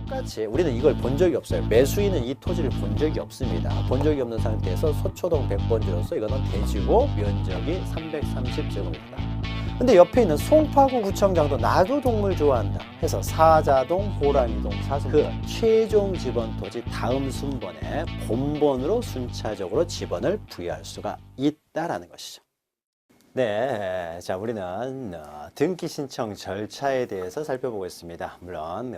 똑같이 우리는 이걸 본 적이 없어요. 매수인은 이 토지를 본 적이 없습니다. 본 적이 없는 상태에서 소초동 100번지로서 이거는 대지고 면적이 330제곱입니다. 근데 옆에 있는 송파구 구청장도 나도 동물 좋아한다 해서 사자동, 호랑이동, 사슴 그 최종 지번 토지 다음 순번에 본번으로 순차적으로 지번을 부여할 수가 있다라는 것이죠. 네, 자 우리는 등기 신청 절차에 대해서 살펴보겠습니다. 물론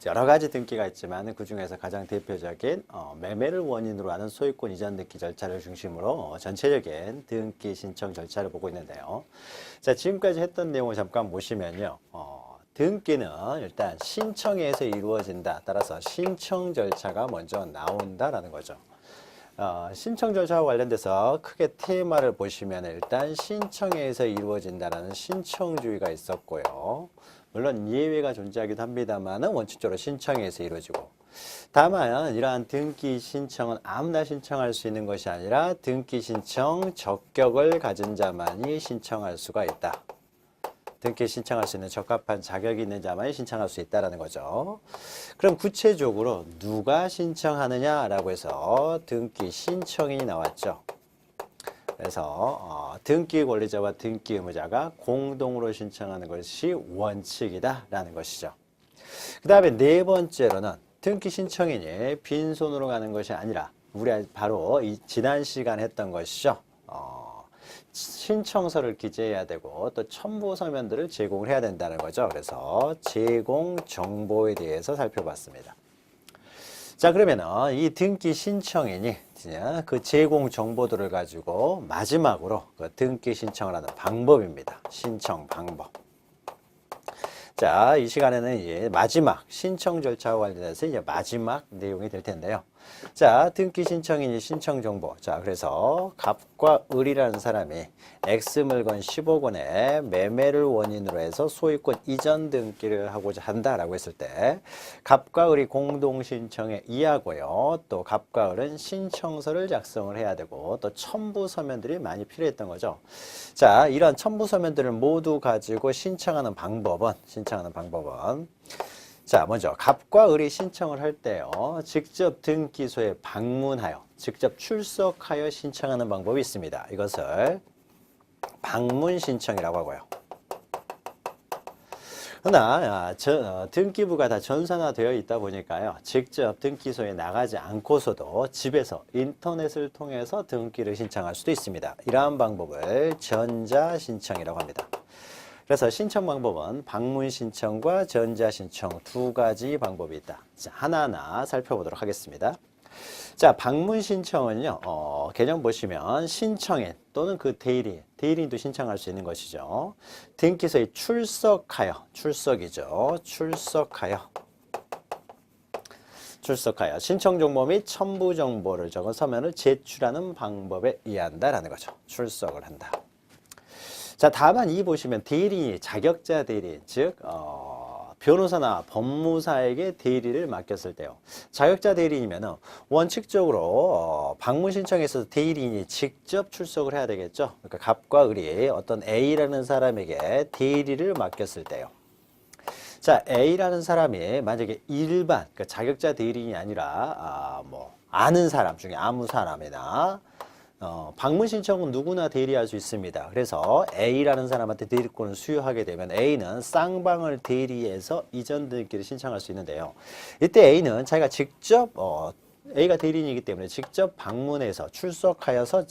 여러 가지 등기가 있지만 그 중에서 가장 대표적인 매매를 원인으로 하는 소유권 이전 등기 절차를 중심으로 전체적인 등기 신청 절차를 보고 있는데요. 자 지금까지 했던 내용을 잠깐 보시면요. 등기는 일단 신청에서 이루어진다. 따라서 신청 절차가 먼저 나온다라는 거죠. 신청 절차와 관련돼서 크게 테마를 보시면 일단 신청에서 이루어진다라는 신청주의가 있었고요. 물론 예외가 존재하기도 합니다만 원칙적으로 신청에서 이루어지고 다만 이러한 등기 신청은 아무나 신청할 수 있는 것이 아니라 등기 신청 적격을 가진 자만이 신청할 수가 있다. 등기 신청할 수 있는 적합한 자격이 있는 자만이 신청할 수 있다는 거죠. 그럼 구체적으로 누가 신청하느냐라고 해서 등기 신청인이 나왔죠. 그래서 등기 권리자와 등기 의무자가 공동으로 신청하는 것이 원칙이다라는 것이죠. 그 다음에 네 번째로는 등기 신청인이 빈손으로 가는 것이 아니라 우리 바로 지난 시간에 했던 것이죠. 신청서를 기재해야 되고 또 첨부 서면들을 제공을 해야 된다는 거죠. 그래서 제공 정보에 대해서 살펴봤습니다. 자 그러면은 이 등기 신청인이 그 제공 정보들을 가지고 마지막으로 그 등기 신청을 하는 방법입니다. 신청 방법. 자, 이 시간에는 이제 마지막 신청 절차와 관련해서 이제 마지막 내용이 될 텐데요. 자, 등기 신청인이 신청 정보. 자, 그래서 갑과 을이라는 사람이 X물건 10억 원에 매매를 원인으로 해서 소유권 이전 등기를 하고자 한다라고 했을 때 갑과 을이 공동 신청에 의하고요. 또 갑과 을은 신청서를 작성을 해야 되고 또 첨부 서면들이 많이 필요했던 거죠. 자, 이런 첨부 서면들을 모두 가지고 신청하는 방법은 자, 먼저 갑과 을이 신청을 할 때요. 직접 등기소에 방문하여 직접 출석하여 신청하는 방법이 있습니다. 이것을 방문 신청이라고 하고요. 그러나 등기부가 다 전산화되어 있다 보니까요. 직접 등기소에 나가지 않고서도 집에서 인터넷을 통해서 등기를 신청할 수도 있습니다. 이러한 방법을 전자신청이라고 합니다. 그래서 신청 방법은 방문 신청과 전자 신청 두 가지 방법이 있다. 자, 하나하나 살펴보도록 하겠습니다. 자, 방문 신청은요, 개념 보시면 신청인 또는 그 대리인도 신청할 수 있는 것이죠. 등기소에 출석하여, 출석이죠. 출석하여 신청 정보 및 첨부 정보를 적은 서면을 제출하는 방법에 의한다라는 거죠. 출석을 한다. 자, 다만 이 보시면 대리인이 자격자 대리인, 즉 변호사나 법무사에게 대리를 맡겼을 때요. 자격자 대리인이면 원칙적으로 방문 신청에 있어서 대리인이 직접 출석을 해야 되겠죠. 그러니까 갑과 을이 어떤 A라는 사람에게 대리를 맡겼을 때요. 자, A라는 사람이 만약에 일반, 그러니까 자격자 대리인이 아니라 아는 사람 중에 아무 사람이나 방문 신청은 누구나 대리할 수 있습니다. 그래서 A라는 사람한테 대리권을 수여하게 되면 A는 쌍방을 대리해서 이전 등기를 신청할 수 있는데요. 이때 A는 자기가 직접 A가 대리인이기 때문에 직접 방문해서 출석하여서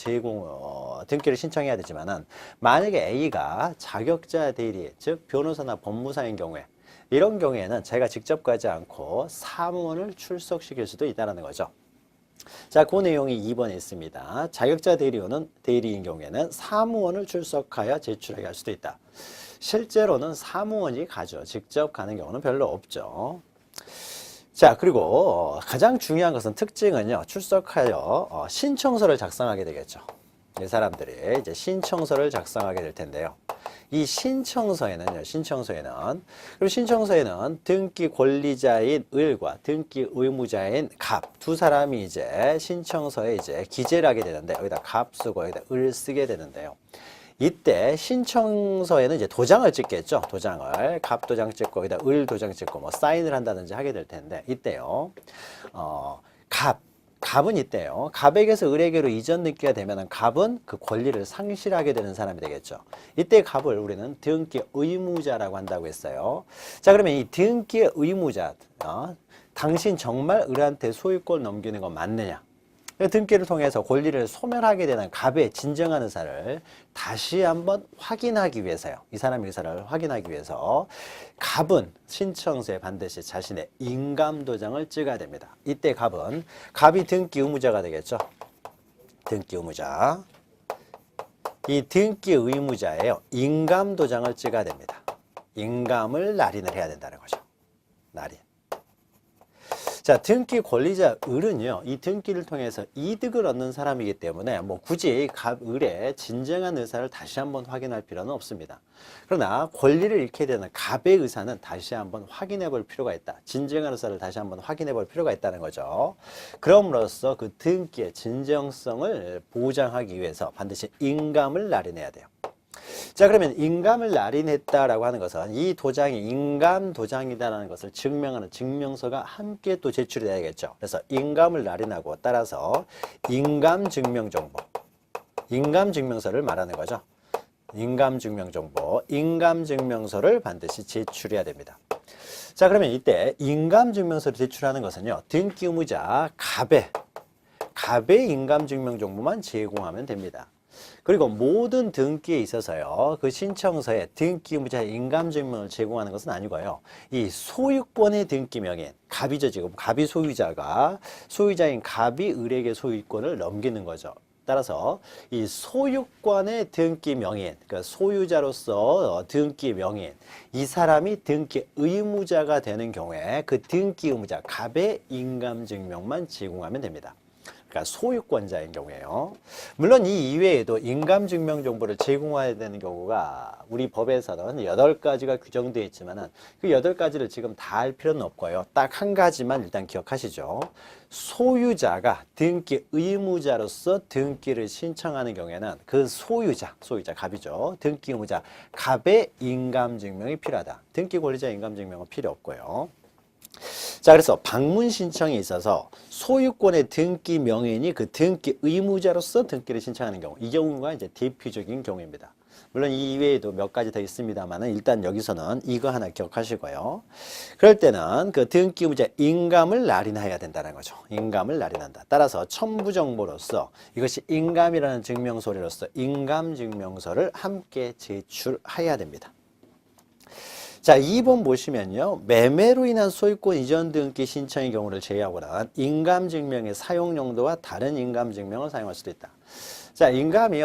등기를 신청해야 되지만은 만약에 A가 자격자 대리, 즉 변호사나 법무사인 경우에 이런 경우에는 자기가 직접 가지 않고 사무원을 출석시킬 수도 있다는 거죠. 자, 그 내용이 2번에 있습니다. 자격자 대리인 경우에는 사무원을 출석하여 제출하게 할 수도 있다. 실제로는 사무원이 가죠. 직접 가는 경우는 별로 없죠. 자, 그리고 가장 중요한 것은 특징은요. 출석하여 신청서를 작성하게 되겠죠. 이 사람들이 이제 신청서를 작성하게 될 텐데요. 이 신청서에는 등기 권리자인 을과 등기 의무자인 갑 두 사람이 이제 신청서에 이제 기재를 하게 되는데 여기다 갑 쓰고 여기다 을 쓰게 되는데요. 이때 신청서에는 이제 도장을 찍겠죠. 도장을 갑도장 찍고 여기다 을도장 찍고 뭐 사인을 한다든지 하게 될 텐데 이때요. 갑은 이때요. 갑에게서 을에게로 이전 등기가 되면은 갑은 그 권리를 상실하게 되는 사람이 되겠죠. 이때 갑을 우리는 등기 의무자라고 한다고 했어요. 자, 그러면 이 등기 의무자, 당신 정말 을한테 소유권 넘기는 건 맞느냐? 등기를 통해서 권리를 소멸하게 되는 갑의 진정한 의사를 다시 한번 확인하기 위해서요. 이 사람의 의사를 확인하기 위해서 갑은 신청서에 반드시 자신의 인감도장을 찍어야 됩니다. 이때 갑이 등기 의무자가 되겠죠. 등기 의무자. 이 등기 의무자예요. 인감도장을 찍어야 됩니다. 인감을 날인을 해야 된다는 거죠. 날인. 자, 등기 권리자 을은요, 이 등기를 통해서 이득을 얻는 사람이기 때문에 뭐 굳이 을의 진정한 의사를 다시 한번 확인할 필요는 없습니다. 그러나 권리를 잃게 되는 갑의 의사는 다시 한번 확인해 볼 필요가 있다. 진정한 의사를 다시 한번 확인해 볼 필요가 있다는 거죠. 그럼으로써 그 등기의 진정성을 보장하기 위해서 반드시 인감을 날인해야 돼요. 자, 그러면 인감을 날인했다라고 하는 것은 이 도장이 인감 도장이다라는 것을 증명하는 증명서가 함께 또 제출이 돼야겠죠. 그래서 인감을 날인하고 따라서 인감 증명정보, 인감 증명서를 말하는 거죠. 인감 증명정보, 인감 증명서를 반드시 제출해야 됩니다. 자, 그러면 이때 인감 증명서를 제출하는 것은요, 등기 의무자 갑의 인감 증명정보만 제공하면 됩니다. 그리고 모든 등기에 있어서요, 그 신청서에 등기 의무자의 인감증명을 제공하는 것은 아니고요. 이 소유권의 등기 명인, 갑이죠, 지금. 갑이 소유자인 갑이 을에게 소유권을 넘기는 거죠. 따라서 이 소유권의 등기 명인, 그러니까 소유자로서 등기 명인, 이 사람이 등기 의무자가 되는 경우에 그 등기 의무자, 갑의 인감증명만 제공하면 됩니다. 그러니까 소유권자인 경우에요. 물론 이 이외에도 인감증명 정보를 제공해야 되는 경우가 우리 법에서는 8가지가 규정되어 있지만은 그 8가지를 지금 다 할 필요는 없고요. 딱 한 가지만 일단 기억하시죠. 소유자가 등기 의무자로서 등기를 신청하는 경우에는 그 소유자 갑이죠. 등기 의무자 갑의 인감증명이 필요하다. 등기 권리자 인감증명은 필요 없고요. 자, 그래서 방문 신청에 있어서 소유권의 등기 명인이 그 등기 의무자로서 등기를 신청하는 경우, 이 경우가 이제 대표적인 경우입니다. 물론 이 이외에도 몇 가지 더 있습니다만 일단 여기서는 이거 하나 기억하시고요. 그럴 때는 그 등기 의무자 인감을 날인해야 된다는 거죠. 인감을 날인한다. 따라서 첨부정보로서 이것이 인감이라는 증명서로서 인감증명서를 함께 제출해야 됩니다. 자, 2번 보시면요. 매매로 인한 소유권 이전 등기 신청의 경우를 제외하고는 인감증명의 사용 용도와 다른 인감증명을 사용할 수도 있다. 자, 인감이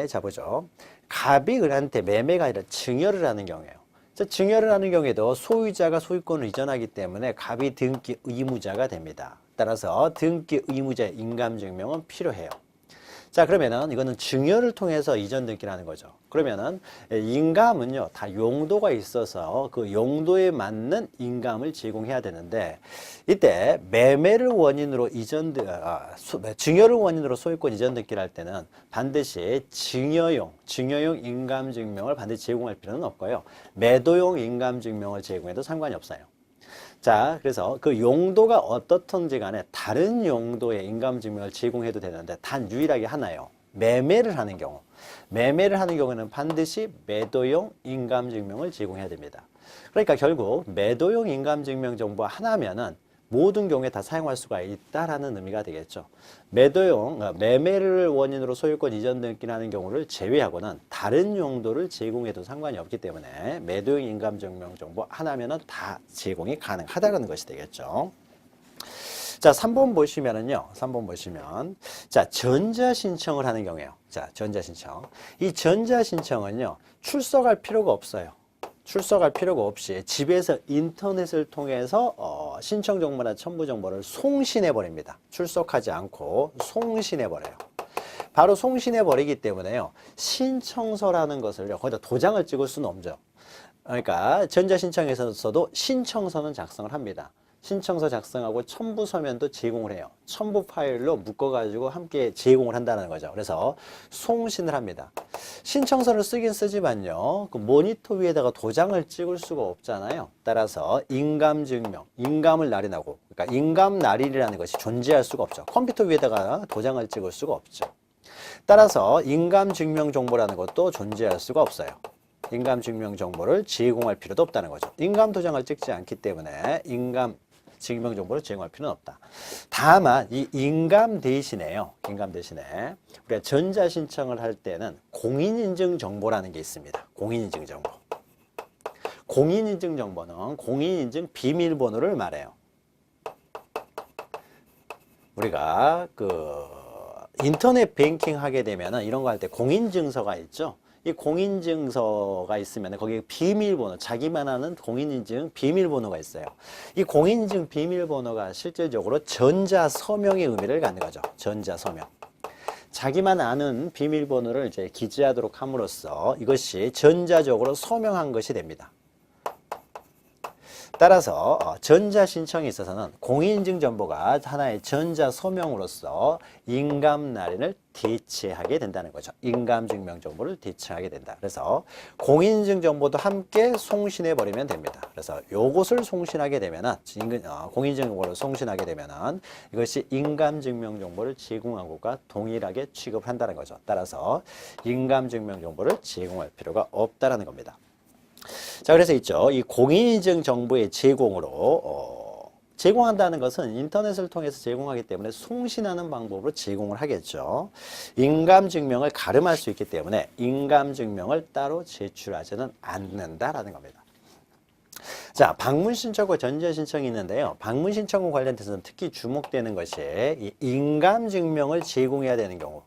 자, 보죠. 갑이 을한테 매매가 아니라 증여를 하는 경우예요. 자, 증여를 하는 경우에도 소유자가 소유권을 이전하기 때문에 갑이 등기 의무자가 됩니다. 따라서 등기 의무자의 인감증명은 필요해요. 자, 그러면은 이거는 증여를 통해서 이전 등기를 하는 거죠. 그러면은 인감은요, 다 용도가 있어서 그 용도에 맞는 인감을 제공해야 되는데 이때 매매를 원인으로 증여를 원인으로 소유권 이전 등기를 할 때는 반드시 증여용 인감증명을 반드시 제공할 필요는 없고요. 매도용 인감증명을 제공해도 상관이 없어요. 자, 그래서 그 용도가 어떻든지 간에 다른 용도의 인감증명을 제공해도 되는데 단 유일하게 하나요. 매매를 하는 경우에는 반드시 매도용 인감증명을 제공해야 됩니다. 그러니까 결국 매도용 인감증명 정보 하나면은 모든 경우에 다 사용할 수가 있다라는 의미가 되겠죠. 매매를 원인으로 소유권 이전 등기를 하는 경우를 제외하고는 다른 용도를 제공해도 상관이 없기 때문에 매도용 인감증명 정보 하나면은 다 제공이 가능하다는 것이 되겠죠. 자, 3번 보시면은요. 자, 전자신청을 하는 경우에요. 자, 전자신청. 이 전자신청은요. 출석할 필요가 없어요. 출석할 필요가 없이 집에서 인터넷을 통해서 신청 정보나 첨부 정보를 송신해 버립니다. 출석하지 않고 송신해 버려요. 바로 송신해 버리기 때문에요. 신청서라는 것을요. 거기다 도장을 찍을 수는 없죠. 그러니까 전자신청에서도 신청서는 작성을 합니다. 신청서 작성하고 첨부 서면도 제공을 해요. 첨부 파일로 묶어가지고 함께 제공을 한다는 거죠. 그래서 송신을 합니다. 신청서를 쓰긴 쓰지만요. 그 모니터 위에다가 도장을 찍을 수가 없잖아요. 따라서 인감증명, 인감을 날인하고, 그러니까 인감 날인이라는 것이 존재할 수가 없죠. 컴퓨터 위에다가 도장을 찍을 수가 없죠. 따라서 인감증명 정보라는 것도 존재할 수가 없어요. 인감 증명 정보를 제공할 필요도 없다는 거죠. 인감 도장을 찍지 않기 때문에 인감 증명 정보를 제공할 필요는 없다. 다만 이 인감 대신에요. 인감 대신에 우리가 전자 신청을 할 때는 공인인증 정보라는 게 있습니다. 공인인증 정보. 공인인증 정보는 공인인증 비밀번호를 말해요. 우리가 인터넷 뱅킹 하게 되면은 이런 거 할 때 공인증서가 있죠. 이 공인증서가 있으면 거기에 비밀번호, 자기만 아는 공인인증 비밀번호가 있어요. 이 공인인증 비밀번호가 실질적으로 전자서명의 의미를 갖는 거죠. 전자서명. 자기만 아는 비밀번호를 이제 기재하도록 함으로써 이것이 전자적으로 서명한 것이 됩니다. 따라서 전자신청에 있어서는 공인인증 정보가 하나의 전자서명으로서 인감날인을 대체하게 된다는 거죠. 인감증명 정보를 대체하게 된다. 그래서 공인인증 정보도 함께 송신해버리면 됩니다. 그래서 요것을 송신하게 되면은, 공인인증 정보를 송신하게 되면은 이것이 인감증명 정보를 제공한 것과 동일하게 취급을 한다는 거죠. 따라서 인감증명 정보를 제공할 필요가 없다라는 겁니다. 자, 그래서 있죠. 이 공인인증 정보의 제공으로 제공한다는 것은 인터넷을 통해서 제공하기 때문에 송신하는 방법으로 제공을 하겠죠. 인감증명을 가름할 수 있기 때문에 인감증명을 따로 제출하지는 않는다라는 겁니다. 자, 방문신청과 전자신청이 있는데요. 방문신청과 관련돼서는 특히 주목되는 것이 이 인감증명을 제공해야 되는 경우.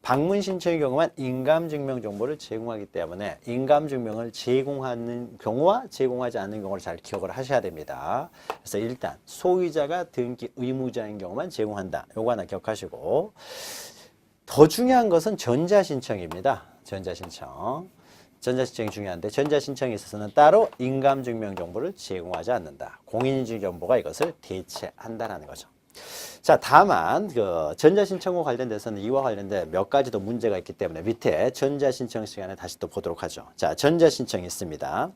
방문 신청의 경우만 인감증명 정보를 제공하기 때문에 인감증명을 제공하는 경우와 제공하지 않는 경우를 잘 기억을 하셔야 됩니다. 그래서 일단 소유자가 등기 의무자인 경우만 제공한다. 요거 하나 기억하시고, 더 중요한 것은 전자신청입니다. 전자신청. 전자신청이 중요한데 전자신청에 있어서는 따로 인감증명 정보를 제공하지 않는다. 공인인증 정보가 이것을 대체한다는 거죠. 자, 다만 전자신청과 관련돼서는 이와 관련된 몇 가지 더 문제가 있기 때문에 밑에 전자신청 시간에 다시 또 보도록 하죠. 자, 전자신청이 있습니다.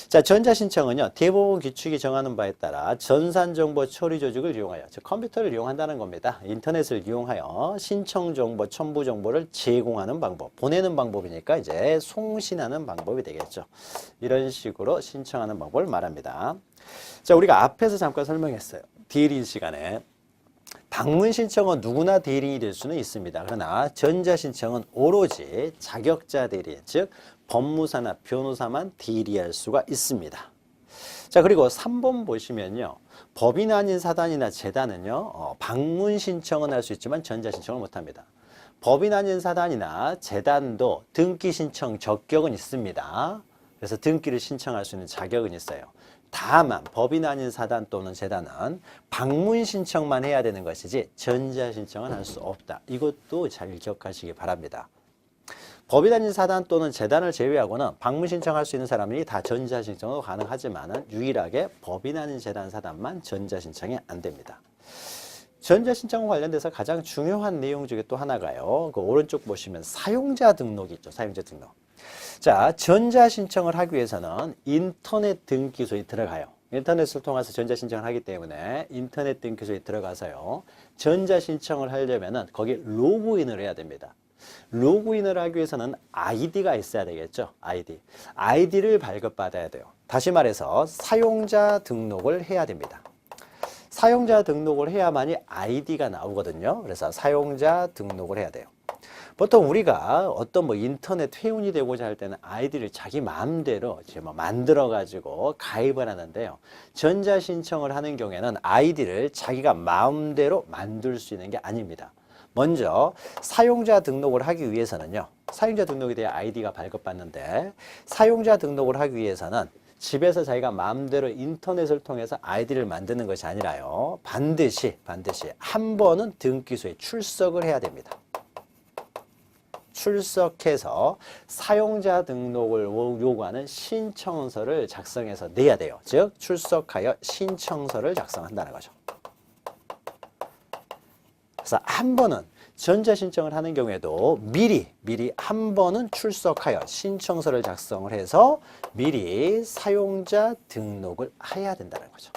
자, 전자신청은요, 대법원 규칙이 정하는 바에 따라 전산정보 처리 조직을 이용하여, 즉 컴퓨터를 이용한다는 겁니다. 인터넷을 이용하여 신청정보, 첨부정보를 제공하는 방법, 보내는 방법이니까 이제 송신하는 방법이 되겠죠. 이런 식으로 신청하는 방법을 말합니다. 자, 우리가 앞에서 잠깐 설명했어요. 디에링 시간에. 방문 신청은 누구나 대리인이 될 수는 있습니다. 그러나 전자신청은 오로지 자격자 대리인, 즉 법무사나 변호사만 대리할 수가 있습니다. 자, 그리고 3번 보시면요. 법인 아닌 사단이나 재단은요. 방문 신청은 할 수 있지만 전자신청을 못합니다. 법인 아닌 사단이나 재단도 등기 신청 적격은 있습니다. 그래서 등기를 신청할 수 있는 자격은 있어요. 다만 법인 아닌 사단 또는 재단은 방문 신청만 해야 되는 것이지 전자 신청은 할 수 없다. 이것도 잘 기억하시기 바랍니다. 법인 아닌 사단 또는 재단을 제외하고는 방문 신청할 수 있는 사람이 다 전자 신청도 가능하지만 유일하게 법인 아닌 재단 사단만 전자 신청이 안 됩니다. 전자 신청과 관련돼서 가장 중요한 내용 중에 또 하나가요. 그 오른쪽 보시면 사용자 등록이 있죠. 사용자 등록. 자, 전자 신청을 하기 위해서는 인터넷 등기소에 들어가요. 인터넷을 통해서 전자 신청을 하기 때문에 인터넷 등기소에 들어가서요. 전자 신청을 하려면은 거기 로그인을 해야 됩니다. 로그인을 하기 위해서는 아이디가 있어야 되겠죠. 아이디를 발급받아야 돼요. 다시 말해서 사용자 등록을 해야 됩니다. 사용자 등록을 해야만이 아이디가 나오거든요. 그래서 사용자 등록을 해야 돼요. 보통 우리가 어떤 인터넷 회원이 되고자 할 때는 아이디를 자기 마음대로 이제 만들어 가지고 가입을 하는데요. 전자 신청을 하는 경우에는 아이디를 자기가 마음대로 만들 수 있는 게 아닙니다. 먼저 사용자 등록을 하기 위해서는요. 사용자 등록에 대해 아이디가 발급받는데 사용자 등록을 하기 위해서는 집에서 자기가 마음대로 인터넷을 통해서 아이디를 만드는 것이 아니라요. 반드시 한 번은 등기소에 출석을 해야 됩니다. 출석해서 사용자 등록을 요구하는 신청서를 작성해서 내야 돼요. 즉 출석하여 신청서를 작성한다는 거죠. 그래서 한 번은 전자신청을 하는 경우에도 미리 한 번은 출석하여 신청서를 작성을 해서 미리 사용자 등록을 해야 된다는 거죠.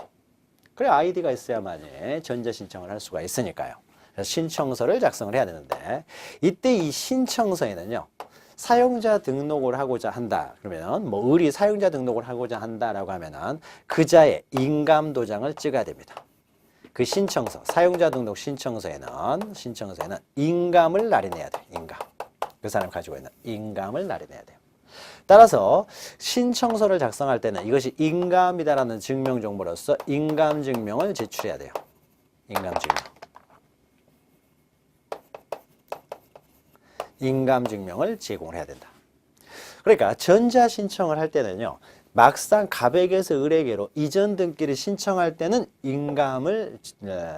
그래 아이디가 있어야만이 전자신청을 할 수가 있으니까요. 그래서 신청서를 작성을 해야 되는데 이때 이 신청서에는요. 사용자 등록을 하고자 한다. 그러면 뭐 의리 사용자 등록을 하고자 한다라고 하면은 그자의 인감도장을 찍어야 됩니다. 그 신청서, 사용자 등록 신청서에는 인감을 날인해야 돼요. 인감. 그 사람이 가지고 있는 인감을 날인해야 돼요. 따라서 신청서를 작성할 때는 이것이 인감이다라는 증명 정보로서 인감 증명을 제출해야 돼요. 인감 증명. 인감 증명을 제공을 해야 된다. 그러니까 전자 신청을 할 때는요. 막상 갑에게서 을에게로 이전 등기를 신청할 때는 인감을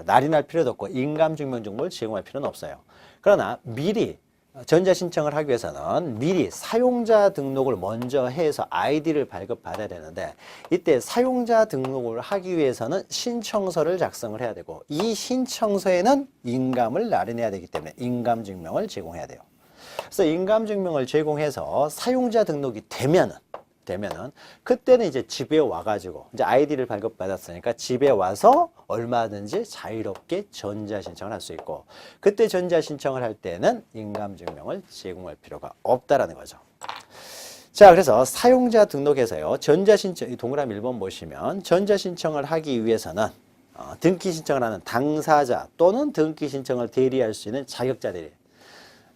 날인할 필요도 없고 인감 증명 정보를 제공할 필요는 없어요. 그러나 미리 전자 신청을 하기 위해서는 미리 사용자 등록을 먼저 해서 아이디를 발급받아야 되는데 이때 사용자 등록을 하기 위해서는 신청서를 작성을 해야 되고 이 신청서에는 인감을 날인해야 되기 때문에 인감 증명을 제공해야 돼요. 그래서 인감 증명을 제공해서 사용자 등록이 되면은 그때는 이제 집에 와가지고 이제 아이디를 발급받았으니까 집에 와서 얼마든지 자유롭게 전자 신청을 할 수 있고 그때 전자 신청을 할 때는 인감 증명을 제공할 필요가 없다라는 거죠. 자, 그래서 사용자 등록에서요. 전자 신청 동그라미 1번 보시면 전자 신청을 하기 위해서는 등기 신청을 하는 당사자 또는 등기 신청을 대리할 수 있는 자격자 대리.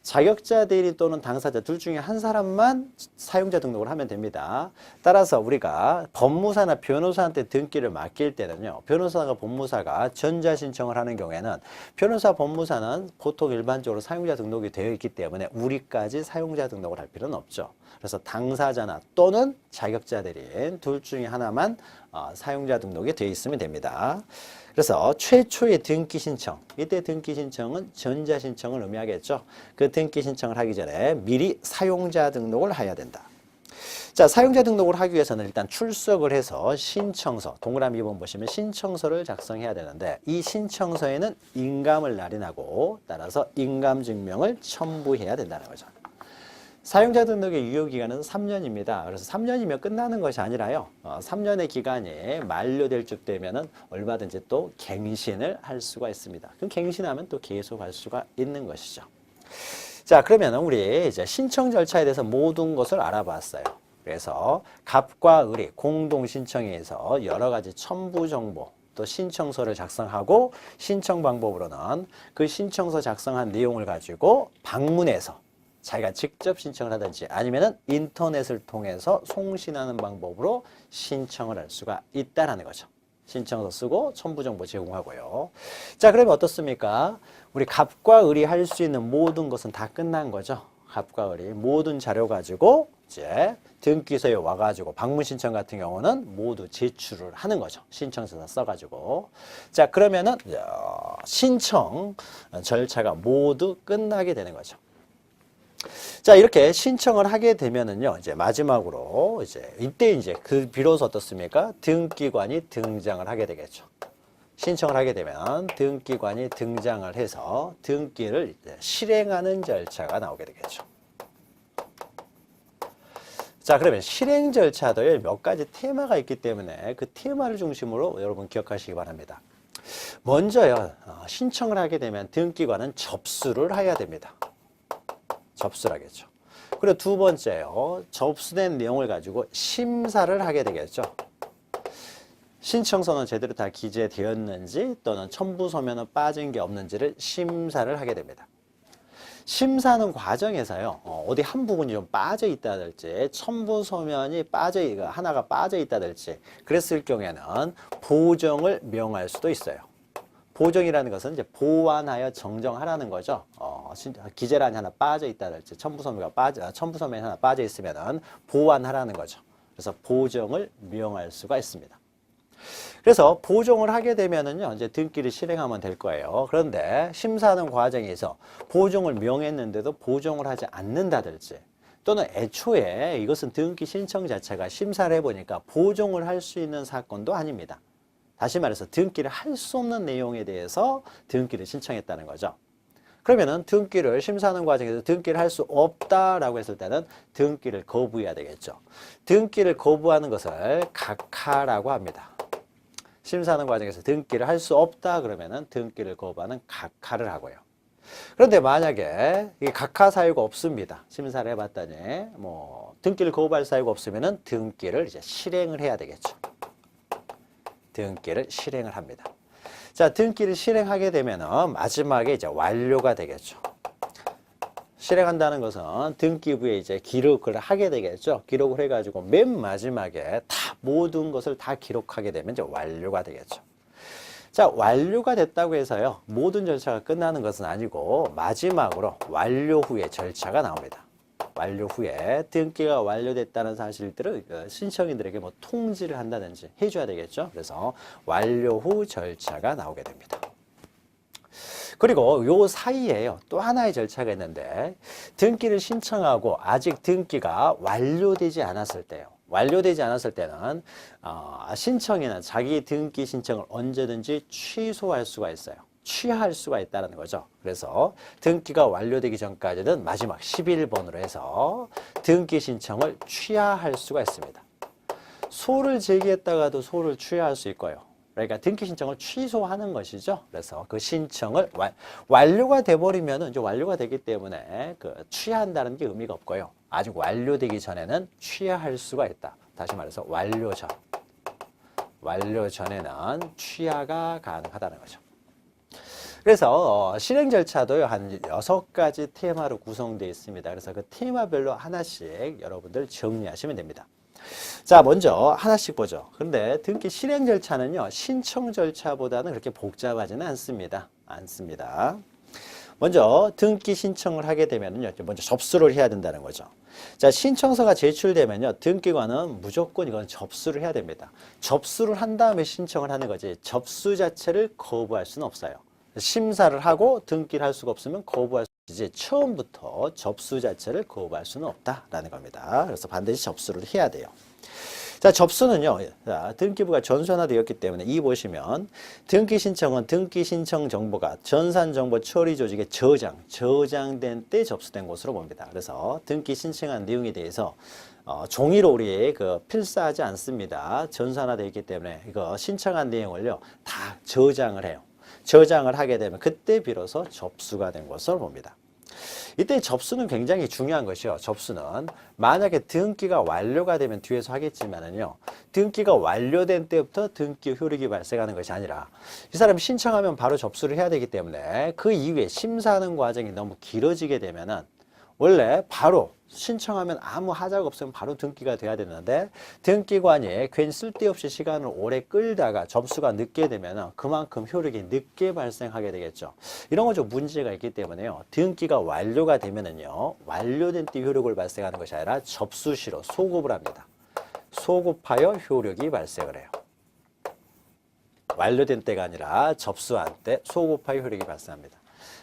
자격자 대리 또는 당사자 둘 중에 한 사람만 사용자 등록을 하면 됩니다. 따라서 우리가 법무사나 변호사한테 등기를 맡길 때는요. 변호사가 법무사가 전자 신청을 하는 경우에는 변호사 법무사는 보통 일반적으로 사용자 등록이 되어 있기 때문에 우리까지 사용자 등록을 할 필요는 없죠. 그래서 당사자나 또는 자격자 대리인 둘 중에 하나만 사용자 등록이 되어 있으면 됩니다. 그래서 최초의 등기 신청, 이때 등기 신청은 전자 신청을 의미하겠죠. 그 등기 신청을 하기 전에 미리 사용자 등록을 해야 된다. 자, 사용자 등록을 하기 위해서는 일단 출석을 해서 신청서, 동그라미 2번 보시면 신청서를 작성해야 되는데 이 신청서에는 인감을 날인하고 따라서 인감 증명을 첨부해야 된다는 거죠. 사용자 등록의 유효기간은 3년입니다. 그래서 3년이면 끝나는 것이 아니라요. 3년의 기간이 만료될 쯤 되면은 얼마든지 또 갱신을 할 수가 있습니다. 그럼 갱신하면 또 계속 할 수가 있는 것이죠. 자, 그러면 우리 이제 신청 절차에 대해서 모든 것을 알아봤어요. 그래서 갑과 을이 공동 신청에서 여러 가지 첨부 정보 또 신청서를 작성하고 신청 방법으로는 그 신청서 작성한 내용을 가지고 방문해서 자기가 직접 신청을 하든지 아니면은 인터넷을 통해서 송신하는 방법으로 신청을 할 수가 있다는 거죠. 신청서 쓰고 첨부정보 제공하고요. 자, 그러면 어떻습니까? 우리 갑과 을이 할 수 있는 모든 것은 다 끝난 거죠. 갑과 을이 모든 자료 가지고 이제 등기소에 와가지고 방문 신청 같은 경우는 모두 제출을 하는 거죠. 신청서 써가지고. 자, 그러면은 신청 절차가 모두 끝나게 되는 거죠. 자, 이렇게 신청을 하게 되면은요, 이제 마지막으로 이때 이제 비로소 어떻습니까? 등기관이 등장을 하게 되겠죠. 신청을 하게 되면 등기관이 등장을 해서 등기를 이제 실행하는 절차가 나오게 되겠죠. 자, 그러면 실행 절차도에 몇 가지 테마가 있기 때문에 그 테마를 중심으로 여러분 기억하시기 바랍니다. 먼저요, 신청을 하게 되면 등기관은 접수를 해야 됩니다. 접수를 하겠죠. 그리고 두 번째요. 접수된 내용을 가지고 심사를 하게 되겠죠. 신청서는 제대로 다 기재되었는지 또는 첨부서면은 빠진 게 없는지를 심사를 하게 됩니다. 심사하는 과정에서요. 어디 한 부분이 좀 빠져 있다든지 첨부서면이 하나가 빠져 있다든지 그랬을 경우에는 보정을 명할 수도 있어요. 보정이라는 것은 이제 보완하여 정정하라는 거죠. 기재란이 하나 빠져 있다든지 첨부서면이 하나 빠져 있으면은 보완하라는 거죠. 그래서 보정을 명할 수가 있습니다. 그래서 보정을 하게 되면은요, 이제 등기를 실행하면 될 거예요. 그런데 심사하는 과정에서 보정을 명했는데도 보정을 하지 않는다든지, 또는 애초에 이것은 등기 신청 자체가 심사를 해보니까 보정을 할 수 있는 사건도 아닙니다. 다시 말해서 등기를 할 수 없는 내용에 대해서 등기를 신청했다는 거죠. 그러면은 등기를 심사하는 과정에서 등기를 할 수 없다라고 했을 때는 등기를 거부해야 되겠죠. 등기를 거부하는 것을 각하라고 합니다. 심사하는 과정에서 등기를 할 수 없다 그러면은 등기를 거부하는 각하를 하고요. 그런데 만약에 이 각하 사유가 없습니다. 심사를 해봤더니 뭐 등기를 거부할 사유가 없으면은 등기를 이제 실행을 해야 되겠죠. 등기를 실행을 합니다. 자, 등기를 실행하게 되면은 마지막에 이제 완료가 되겠죠. 실행한다는 것은 등기부에 이제 기록을 하게 되겠죠. 기록을 해가지고 맨 마지막에 다 모든 것을 다 기록하게 되면 이제 완료가 되겠죠. 자, 완료가 됐다고 해서요, 모든 절차가 끝나는 것은 아니고 마지막으로 완료 후에 절차가 나옵니다. 완료 후에 등기가 완료됐다는 사실들을 신청인들에게 뭐 통지를 한다든지 해줘야 되겠죠. 그래서 완료 후 절차가 나오게 됩니다. 그리고 요 사이에요, 또 하나의 절차가 있는데, 등기를 신청하고 아직 등기가 완료되지 않았을 때요. 완료되지 않았을 때는 신청이나 자기 등기 신청을 언제든지 취소할 수가 있어요. 취하할 수가 있다는 거죠. 그래서 등기가 완료되기 전까지는 마지막 11번으로 해서 등기 신청을 취하할 수가 있습니다. 소를 제기했다가도 소를 취하할 수 있고요. 그러니까 등기 신청을 취소하는 것이죠. 그래서 그 신청을 완료가 돼버리면 이제 완료가 되기 때문에 그 취한다는 게 의미가 없고요. 아직 완료되기 전에는 취하할 수가 있다. 다시 말해서 완료 전에는 취하가 가능하다는 거죠. 그래서 실행 절차도요, 한 6가지 테마로 구성되어 있습니다. 그래서 그 테마별로 하나씩 여러분들 정리하시면 됩니다. 자, 먼저 하나씩 보죠. 그런데 등기 실행 절차는요, 신청 절차보다는 그렇게 복잡하지는 않습니다. 먼저 등기 신청을 하게 되면요, 먼저 접수를 해야 된다는 거죠. 자, 신청서가 제출되면요, 등기관은 무조건 이건 접수를 해야 됩니다. 접수를 한 다음에 신청을 하는 거지, 접수 자체를 거부할 수는 없어요. 심사를 하고 등기를 할 수가 없으면 거부할 수 있지, 처음부터 접수 자체를 거부할 수는 없다라는 겁니다. 그래서 반드시 접수를 해야 돼요. 자, 접수는요, 등기부가 전산화되었기 때문에 이 보시면 등기 신청은 등기 신청 정보가 전산정보 처리 조직에 저장된 때 접수된 것으로 봅니다. 그래서 등기 신청한 내용에 대해서 종이로 우리 필사하지 않습니다. 전산화되어 있기 때문에 이거 신청한 내용을요, 다 저장을 해요. 저장을 하게 되면 그때 비로소 접수가 된 것으로 봅니다. 이때 접수는 굉장히 중요한 것이요. 접수는 만약에 등기가 완료가 되면 뒤에서 하겠지만은요, 등기가 완료된 때부터 등기 효력이 발생하는 것이 아니라 이 사람이 신청하면 바로 접수를 해야 되기 때문에 그 이후에 심사하는 과정이 너무 길어지게 되면은 원래 바로 신청하면 아무 하자가 없으면 바로 등기가 돼야 되는데, 등기관이 괜히 쓸데없이 시간을 오래 끌다가 접수가 늦게 되면 그만큼 효력이 늦게 발생하게 되겠죠. 이런 거 좀 문제가 있기 때문에요, 등기가 완료가 되면은요, 완료된 때 효력을 발생하는 것이 아니라 접수 시로 소급을 합니다. 소급하여 효력이 발생을 해요. 완료된 때가 아니라 접수한 때 소급하여 효력이 발생합니다.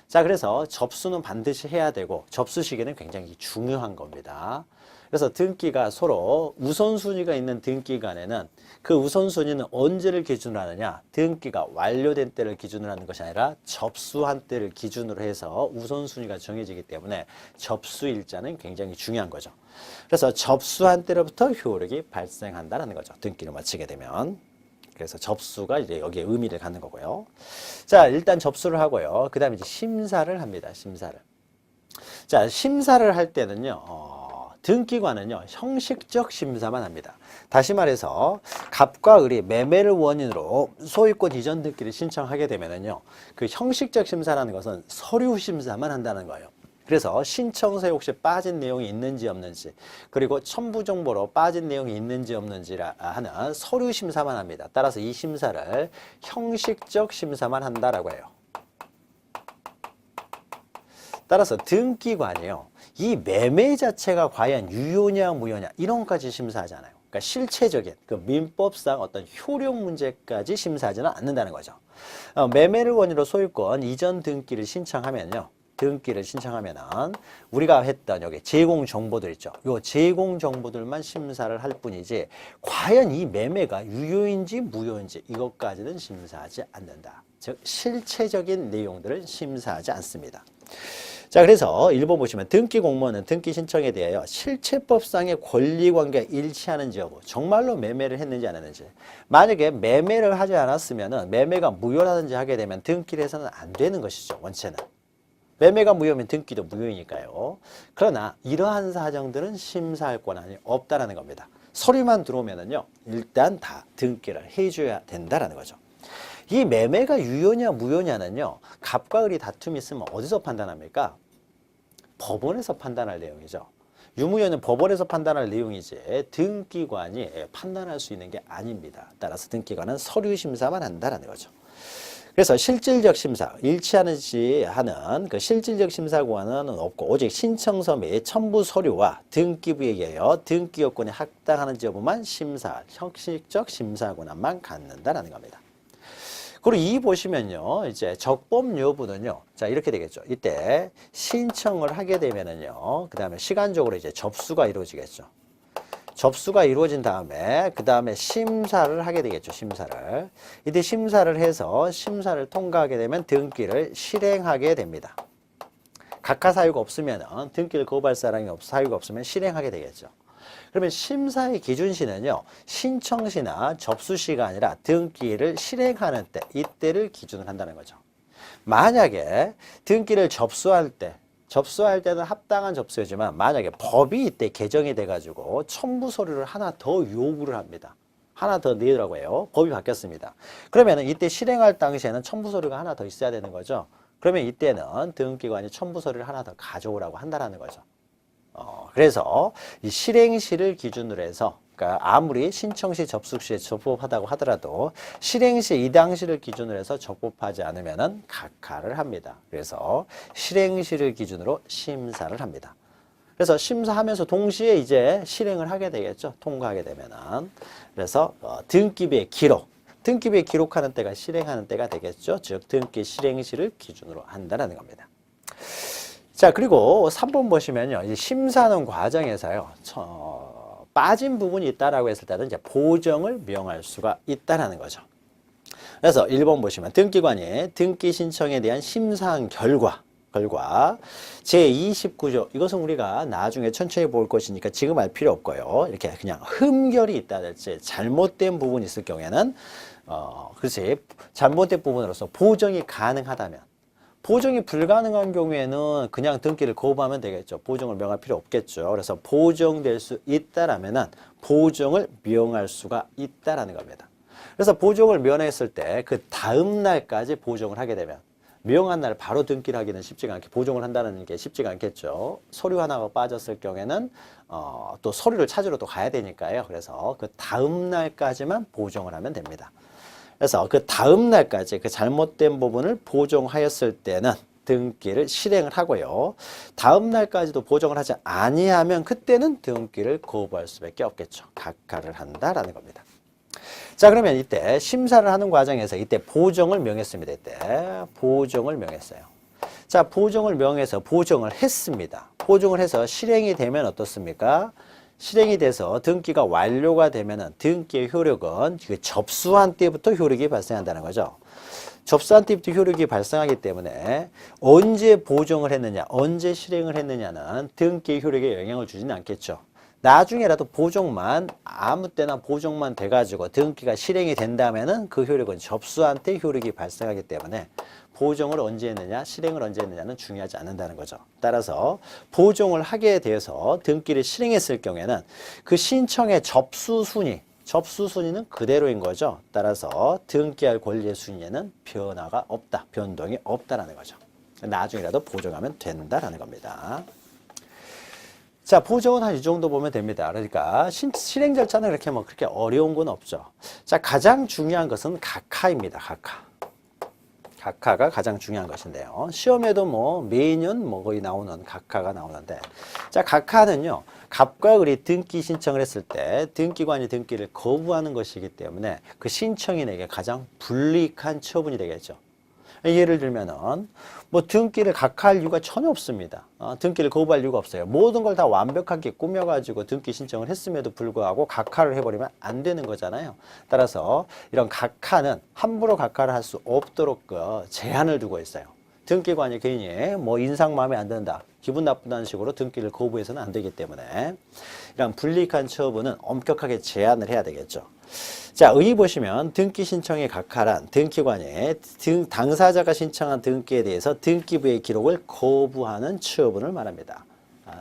자, 그래서 접수는 반드시 해야 되고 접수 시기는 굉장히 중요한 겁니다. 그래서 등기가 서로 우선순위가 있는 등기 간에는 그 우선순위는 언제를 기준으로 하느냐, 등기가 완료된 때를 기준으로 하는 것이 아니라 접수한 때를 기준으로 해서 우선순위가 정해지기 때문에 접수일자는 굉장히 중요한 거죠. 그래서 접수한 때로부터 효력이 발생한다는 거죠. 등기를 마치게 되면. 그래서 접수가 이제 여기에 의미를 갖는 거고요. 자, 일단 접수를 하고요. 그 다음에 이제 심사를 합니다. 자, 심사를 할 때는요, 등기관은요, 형식적 심사만 합니다. 다시 말해서 갑과 을이 매매를 원인으로 소유권 이전 등기를 신청하게 되면은요, 그 형식적 심사라는 것은 서류 심사만 한다는 거예요. 그래서 신청서에 혹시 빠진 내용이 있는지 없는지, 그리고 첨부 정보로 빠진 내용이 있는지 없는지 하는 서류 심사만 합니다. 따라서 이 심사를 형식적 심사만 한다라고 해요. 따라서 등기관이요, 이 매매 자체가 과연 유효냐 무효냐 이런 것까지 심사하잖아요. 그러니까 실체적인 그 민법상 어떤 효력 문제까지 심사하지는 않는다는 거죠. 매매를 원인으로 소유권 이전 등기를 신청하면요. 등기를 신청하면은 우리가 했던 여기 제공 정보들 있죠. 요 제공 정보들만 심사를 할 뿐이지 과연 이 매매가 유효인지 무효인지 이것까지는 심사하지 않는다. 즉 실체적인 내용들을 심사하지 않습니다. 자, 그래서 1번 보시면 등기 공무원은 등기 신청에 대하여 실체법상의 권리관계가 일치하는지 여부, 정말로 매매를 했는지 안 했는지. 만약에 매매를 하지 않았으면 매매가 무효라든지 하게 되면 등기를 해서는 안 되는 것이죠. 원체는. 매매가 무효면 등기도 무효이니까요. 그러나 이러한 사정들은 심사할 권한이 없다라는 겁니다. 서류만 들어오면은요, 일단 다 등기를 해줘야 된다라는 거죠. 이 매매가 유효냐 무효냐는요, 갑과 을이 다툼이 있으면 어디서 판단합니까? 법원에서 판단할 내용이죠. 유무효는 법원에서 판단할 내용이지 등기관이 판단할 수 있는 게 아닙니다. 따라서 등기관은 서류 심사만 한다라는 거죠. 그래서 실질적 심사, 일치하는지 하는 그 실질적 심사 권한은 없고 오직 신청서 및 첨부 서류와 등기부에 의하여 등기 요건에 합당하는지 여부만 심사할 형식적 심사 권한만 갖는다라는 겁니다. 그리고 이 보시면요, 이제 적법 여부는요, 자, 이렇게 되겠죠. 이때 신청을 하게 되면은요, 그 다음에 시간적으로 이제 접수가 이루어지겠죠. 접수가 이루어진 다음에 그 다음에 심사를 하게 되겠죠. 심사를. 이때 심사를 해서 심사를 통과하게 되면 등기를 실행하게 됩니다. 각하 사유가 없으면 등기를 거부할 사람이 사유가 없으면 실행하게 되겠죠. 그러면 심사의 기준시는요. 신청시나 접수시가 아니라 등기를 실행하는 때 이때를 기준으로 한다는 거죠. 만약에 등기를 접수할 때는 합당한 접수이지만 만약에 법이 이때 개정이 돼가지고 첨부 서류를 하나 더 요구를 합니다. 하나 더 내라고 해요. 법이 바뀌었습니다. 그러면 이때 실행할 당시에는 첨부 서류가 하나 더 있어야 되는 거죠. 그러면 이때는 등기관이 첨부 서류를 하나 더 가져오라고 한다는 거죠. 그래서 이 실행시를 기준으로 해서 그러니까 아무리 신청시, 접수시에 적법하다고 하더라도 실행시 이 당시를 기준으로 해서 적법하지 않으면은 각하를 합니다. 그래서 실행시를 기준으로 심사를 합니다. 그래서 심사하면서 동시에 이제 실행을 하게 되겠죠. 통과하게 되면은. 그래서 등기부의 기록, 등기부에 기록하는 때가 실행하는 때가 되겠죠. 즉 등기 실행시를 기준으로 한다는 겁니다. 자, 그리고 3번 보시면요. 이 심사하는 과정에서요. 빠진 부분이 있다라고 했을 때는 이제 보정을 명할 수가 있다라는 거죠. 그래서 1번 보시면 등기관이 등기 신청에 대한 심사한 결과 제29조 이것은 우리가 나중에 천천히 볼 것이니까 지금 알 필요 없고요. 이렇게 그냥 흠결이 있다든지 잘못된 부분이 있을 경우에는 글쎄 잘못된 부분으로서 보정이 가능하다면 보정이 불가능한 경우에는 그냥 등기를 거부하면 되겠죠. 보정을 명할 필요 없겠죠. 그래서 보정될 수 있다라면은 보정을 명할 수가 있다라는 겁니다. 그래서 보정을 면했을 때 그 다음 날까지 보정을 하게 되면 명한 날 바로 등기를 하기는 쉽지가 않게 보정을 한다는 게 쉽지가 않겠죠. 서류 하나가 빠졌을 경우에는 또 서류를 찾으러 또 가야 되니까요. 그래서 그 다음 날까지만 보정을 하면 됩니다. 그래서 그 다음 날까지 그 잘못된 부분을 보정하였을 때는 등기를 실행을 하고요. 다음 날까지도 보정을 하지 아니하면 그때는 등기를 거부할 수밖에 없겠죠. 각하를 한다라는 겁니다. 자, 그러면 이때 심사를 하는 과정에서 이때 보정을 명했습니다. 이때 보정을 명했어요. 자, 보정을 명해서 보정을 했습니다. 보정을 해서 실행이 되면 어떻습니까? 실행이 돼서 등기가 완료가 되면은 등기의 효력은 그 접수한 때부터 효력이 발생한다는 거죠. 접수한 때부터 효력이 발생하기 때문에 언제 보정을 했느냐, 언제 실행을 했느냐는 등기의 효력에 영향을 주지는 않겠죠. 나중에라도 보정만 아무 때나 보정만 돼가지고 등기가 실행이 된다면은 그 효력은 접수한 때 효력이 발생하기 때문에 보정을 언제 했느냐, 실행을 언제 했느냐는 중요하지 않는다는 거죠. 따라서 보정을 하게 되어서 등기를 실행했을 경우에는 그 신청의 접수 순위는 그대로인 거죠. 따라서 등기할 권리의 순위에는 변화가 없다, 변동이 없다라는 거죠. 나중이라도 보정하면 된다라는 겁니다. 자, 보정은 한 이 정도 보면 됩니다. 그러니까 실행 절차는 그렇게 어려운 건 없죠. 자, 가장 중요한 것은 각하입니다. 각하. 각하가 가장 중요한 것인데요. 시험에도 뭐 매년 뭐 거의 나오는 각하가 나오는데, 자, 각하는요, 갑과 을이 등기 신청을 했을 때 등기관이 등기를 거부하는 것이기 때문에 그 신청인에게 가장 불이익한 처분이 되겠죠. 예를 들면은 뭐 등기를 각하할 이유가 전혀 없습니다. 등기를 거부할 이유가 없어요. 모든 걸 다 완벽하게 꾸며가지고 등기 신청을 했음에도 불구하고 각하를 해버리면 안 되는 거잖아요. 따라서 이런 각하는 함부로 각하를 할 수 없도록 제한을 두고 있어요. 등기관이 괜히 뭐 인상 마음에 안 든다, 기분 나쁘다는 식으로 등기를 거부해서는 안 되기 때문에 이런 불이익한 처분은 엄격하게 제한을 해야 되겠죠. 자, 의 보시면 등기 신청의 각하란 등기관이 당사자가 신청한 등기에 대해서 등기부의 기록을 거부하는 처분을 말합니다.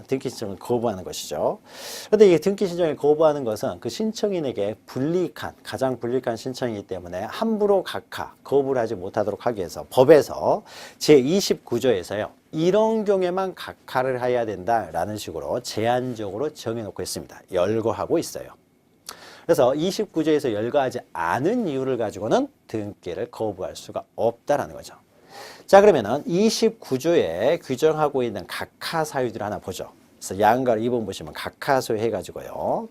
등기 신청을 거부하는 것이죠. 그런데 이 등기 신청을 거부하는 것은 그 신청인에게 불이익한, 가장 불이익한 신청이기 때문에 함부로 각하, 거부를 하지 못하도록 하기 위해서 법에서 제29조에서요. 이런 경우에만 각하를 해야 된다라는 식으로 제한적으로 정해놓고 있습니다. 열거하고 있어요. 그래서 29조에서 열거하지 않은 이유를 가지고는 등기를 거부할 수가 없다라는 거죠. 자, 그러면은 29조에 규정하고 있는 각하 사유들 하나 보죠. 그래서 양가를 2번 보시면 각하 사유 해가지고요.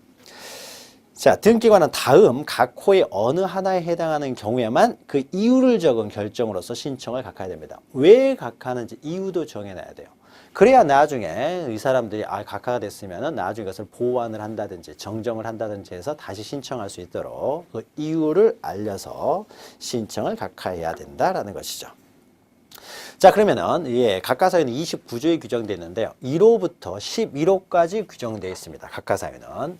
자, 등기관은 다음 각 호의 어느 하나에 해당하는 경우에만 그 이유를 적은 결정으로서 신청을 각하해야 됩니다. 왜 각하하는지 이유도 정해놔야 돼요. 그래야 나중에 이 사람들이 각하가 됐으면 나중에 그것을 보완을 한다든지 정정을 한다든지 해서 다시 신청할 수 있도록 그 이유를 알려서 신청을 각하해야 된다라는 것이죠. 자, 그러면은 각하사유는 29조에 규정되어 있는데요. 1호부터 11호까지 규정되어 있습니다. 각하사유는.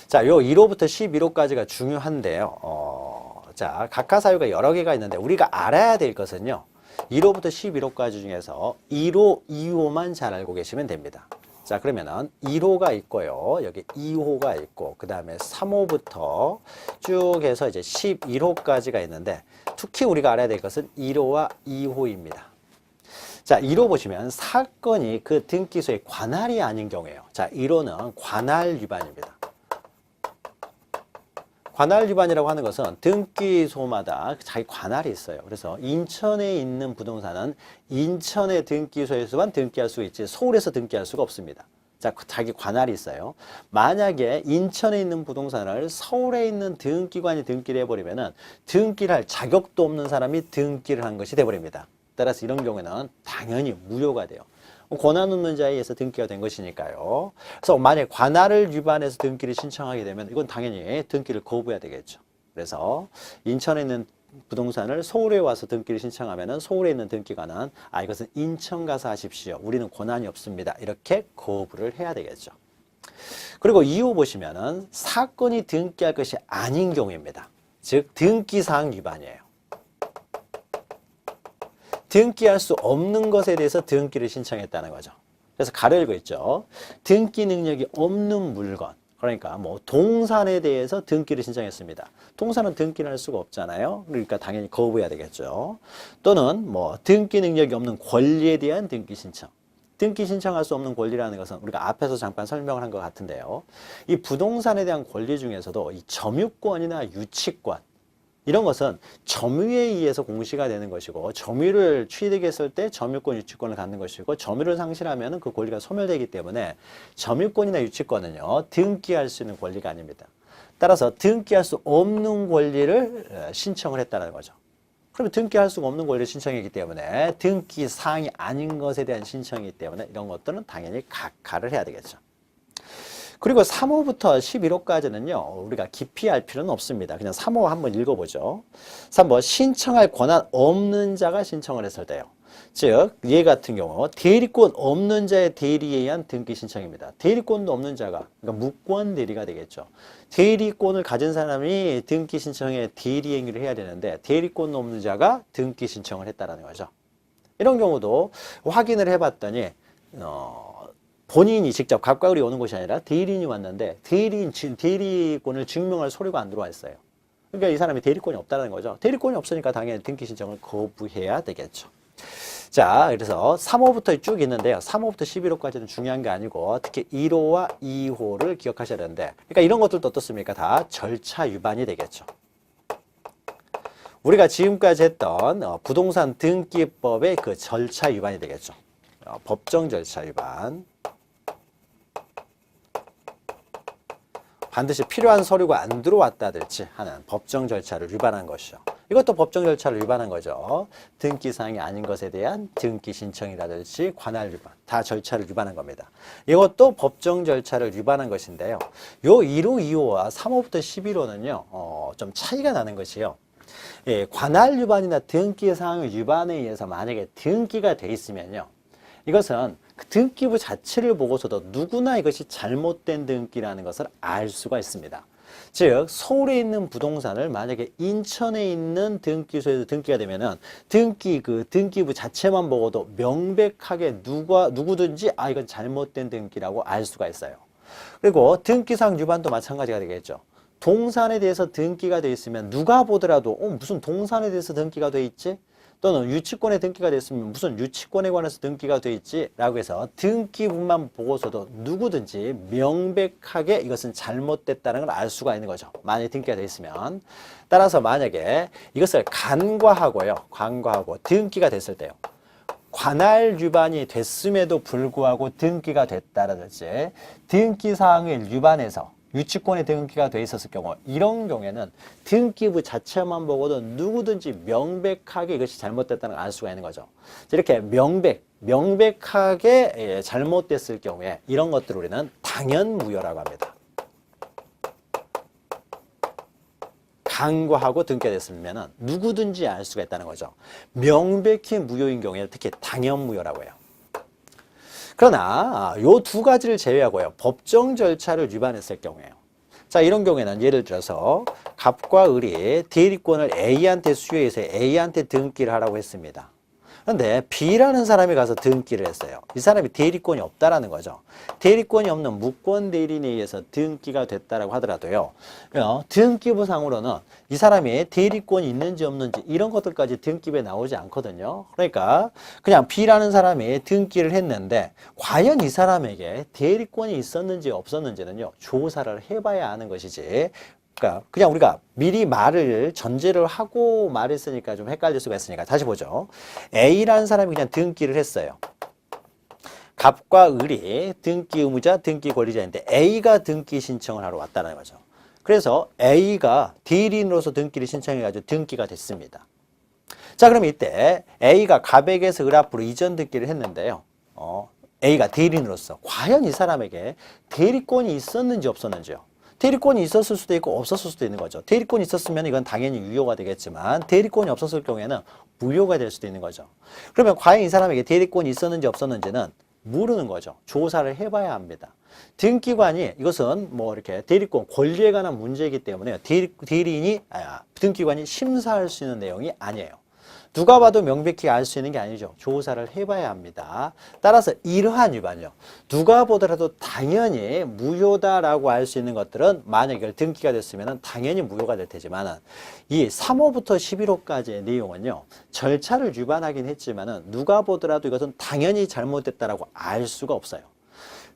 자, 요 1호부터 11호까지가 중요한데요. 자, 각하사유가 여러 개가 있는데 우리가 알아야 될 것은요. 1호부터 11호까지 중에서 1호, 2호만 잘 알고 계시면 됩니다. 자, 그러면은 1호가 있고요. 여기 2호가 있고, 그 다음에 3호부터 쭉 해서 이제 11호까지가 있는데, 특히 우리가 알아야 될 것은 1호와 2호입니다. 자, 1호 보시면 사건이 그 등기소의 관할이 아닌 경우예요. 자, 1호는 관할 위반입니다. 관할 위반이라고 하는 것은 등기소마다 자기 관할이 있어요. 그래서 인천에 있는 부동산은 인천의 등기소에서만 등기할 수 있지 서울에서 등기할 수가 없습니다. 자, 자기 관할이 있어요. 만약에 인천에 있는 부동산을 서울에 있는 등기관이 등기를 해버리면은 등기를 할 자격도 없는 사람이 등기를 한 것이 돼버립니다. 따라서 이런 경우에는 당연히 무효가 돼요. 권한 없는 자에 의해서 등기가 된 것이니까요. 그래서 만약 관할을 위반해서 등기를 신청하게 되면 이건 당연히 등기를 거부해야 되겠죠. 그래서 인천에 있는 부동산을 서울에 와서 등기를 신청하면은 서울에 있는 등기관은 이것은 인천 가서 하십시오. 우리는 권한이 없습니다. 이렇게 거부를 해야 되겠죠. 그리고 2호 보시면은 사건이 등기할 것이 아닌 경우입니다. 즉 등기사항 위반이에요. 등기할 수 없는 것에 대해서 등기를 신청했다는 거죠. 그래서 가려고 있죠. 등기 능력이 없는 물건, 그러니까 뭐 동산에 대해서 등기를 신청했습니다. 동산은 등기를 할 수가 없잖아요. 그러니까 당연히 거부해야 되겠죠. 또는 뭐 등기 능력이 없는 권리에 대한 등기 신청. 등기 신청할 수 없는 권리라는 것은 우리가 앞에서 잠깐 설명을 한 것 같은데요. 이 부동산에 대한 권리 중에서도 이 점유권이나 유치권, 이런 것은 점유에 의해서 공시가 되는 것이고 점유를 취득했을 때 점유권, 유치권을 갖는 것이고 점유를 상실하면 그 권리가 소멸되기 때문에 점유권이나 유치권은요. 등기할 수 있는 권리가 아닙니다. 따라서 등기할 수 없는 권리를 신청을 했다는 거죠. 그러면 등기할 수가 없는 권리를 신청했기 때문에 등기 사항이 아닌 것에 대한 신청이기 때문에 이런 것들은 당연히 각하를 해야 되겠죠. 그리고 3호부터 11호까지는요. 우리가 깊이 알 필요는 없습니다. 그냥 3호 한번 읽어보죠. 3번 신청할 권한 없는 자가 신청을 했을 때요. 즉, 얘 같은 경우 대리권 없는 자의 대리에 의한 등기 신청입니다. 대리권도 없는 자가, 그러니까 무권 대리가 되겠죠. 대리권을 가진 사람이 등기 신청에 대리 행위를 해야 되는데 대리권 없는 자가 등기 신청을 했다는 거죠. 이런 경우도 확인을 해봤더니 본인이 직접 갑과 을이 오는 것이 아니라 대리인이 왔는데 대리권을 증명할 서류가 안 들어와 있어요. 그러니까 이 사람이 대리권이 없다는 거죠. 대리권이 없으니까 당연히 등기 신청을 거부해야 되겠죠. 자, 그래서 3호부터 쭉 있는데요. 3호부터 11호까지는 중요한 게 아니고 특히 1호와 2호를 기억하셔야 되는데, 그러니까 이런 것들도 어떻습니까? 다 절차 위반이 되겠죠. 우리가 지금까지 했던 부동산 등기법의 그 절차 위반이 되겠죠. 법정 절차 위반. 반드시 필요한 서류가 안 들어왔다든지 하는 법정 절차를 위반한 것이죠. 이것도 법정 절차를 위반한 거죠. 등기사항이 아닌 것에 대한 등기 신청이라든지 관할 위반, 다 절차를 위반한 겁니다. 이것도 법정 절차를 위반한 것인데요. 요 1호, 2호와 3호부터 11호는요, 좀 차이가 나는 것이요. 예, 관할 위반이나 등기사항의 위반에 의해서 만약에 등기가 돼 있으면요. 이것은 그 등기부 자체를 보고서도 누구나 이것이 잘못된 등기라는 것을 알 수가 있습니다. 즉 서울에 있는 부동산을 만약에 인천에 있는 등기소에서 등기가 되면은 등기부 자체만 보고도 명백하게 누구든지 이건 잘못된 등기라고 알 수가 있어요. 그리고 등기사항 위반도 마찬가지가 되겠죠. 동산에 대해서 등기가 돼 있으면 누가 보더라도 무슨 동산에 대해서 등기가 돼 있지? 또는 유치권에 등기가 됐으면 무슨 유치권에 관해서 등기가 돼 있지? 라고 해서 등기부만 보고서도 누구든지 명백하게 이것은 잘못됐다는 걸 알 수가 있는 거죠. 만약에 등기가 돼 있으면. 따라서 만약에 이것을 간과하고 등기가 됐을 때요. 관할 위반이 됐음에도 불구하고 등기가 됐다라든지 등기사항을 위반해서 유치권에 등기가 돼 있었을 경우 이런 경우에는 등기부 자체만 보고도 누구든지 명백하게 이것이 잘못됐다는 걸 알 수가 있는 거죠. 이렇게 명백하게 잘못됐을 경우에 이런 것들을 우리는 당연무효라고 합니다. 간과하고 등기가 됐으면 누구든지 알 수가 있다는 거죠. 명백히 무효인 경우에 특히 당연무효라고 해요. 그러나 요 두 가지를 제외하고요. 법정 절차를 위반했을 경우에요. 자, 이런 경우에는 예를 들어서 갑과 을이 대리권을 A한테 수여해서 A한테 등기를 하라고 했습니다. 그런데 B라는 사람이 가서 등기를 했어요. 이 사람이 대리권이 없다라는 거죠. 대리권이 없는 무권 대리인에 의해서 등기가 됐다라고 하더라도요. 등기부상으로는 이 사람이 대리권이 있는지 없는지 이런 것들까지 등기부에 나오지 않거든요. 그러니까 그냥 B라는 사람이 등기를 했는데 과연 이 사람에게 대리권이 있었는지 없었는지는요. 조사를 해봐야 하는 것이지. 그러니까 그냥 우리가 미리 말을 전제를 하고 말했으니까 좀 헷갈릴 수가 있으니까 다시 보죠. A라는 사람이 그냥 등기를 했어요. 갑과 을이 등기 의무자, 등기 권리자인데 A가 등기 신청을 하러 왔다는 거죠. 그래서 A가 대리인으로서 등기를 신청해가지고 등기가 됐습니다. 자, 그럼 이때 A가 갑에게서 을 앞으로 이전 등기를 했는데요. A가 대리인으로서 과연 이 사람에게 대리권이 있었는지 없었는지요. 대리권이 있었을 수도 있고 없었을 수도 있는 거죠. 대리권이 있었으면 이건 당연히 유효가 되겠지만 대리권이 없었을 경우에는 무효가 될 수도 있는 거죠. 그러면 과연 이 사람에게 대리권이 있었는지 없었는지는 모르는 거죠. 조사를 해봐야 합니다. 등기관이 이것은 뭐 이렇게 대리권 권리에 관한 문제이기 때문에 등기관이 심사할 수 있는 내용이 아니에요. 누가 봐도 명백히 알 수 있는 게 아니죠. 조사를 해봐야 합니다. 따라서 이러한 위반이요. 누가 보더라도 당연히 무효다라고 알 수 있는 것들은 만약 이걸 등기가 됐으면 당연히 무효가 될 테지만 이 3호부터 11호까지의 내용은요. 절차를 위반하긴 했지만 누가 보더라도 이것은 당연히 잘못됐다라고 알 수가 없어요.